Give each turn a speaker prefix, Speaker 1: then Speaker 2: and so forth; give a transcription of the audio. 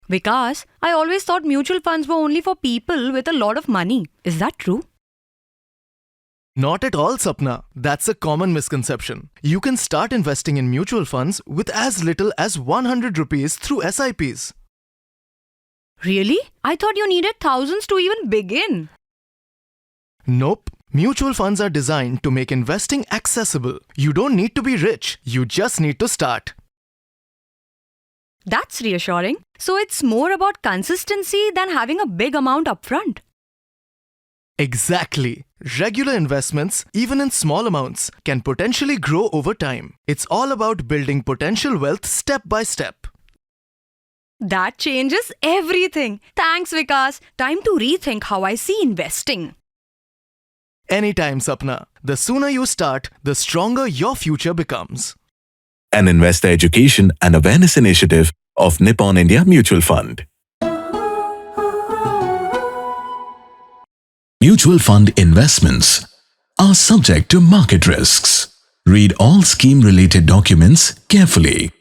Speaker 1: Vikas, I always thought mutual funds were only for people with a lot of money. Is that true?
Speaker 2: Not at all, Sapna. That's a common misconception. You can start investing in mutual funds with as little as 100 rupees through SIPs.
Speaker 1: Really? I thought you needed thousands to even begin.
Speaker 2: Nope. Mutual funds are designed to make investing accessible. You don't need to be rich. You just need to start.
Speaker 1: That's reassuring. So it's more about consistency than having a big amount upfront.
Speaker 2: Exactly. Regular investments, even in small amounts, can potentially grow over time. It's all about building potential wealth step by step.
Speaker 1: That changes everything. Thanks, Vikas. Time to rethink how I see investing.
Speaker 2: Anytime, Sapna. The sooner you start, the stronger your future becomes.
Speaker 3: An investor education and awareness initiative of Nippon India Mutual Fund. Mutual fund investments are subject to market risks. Read all scheme-related documents carefully.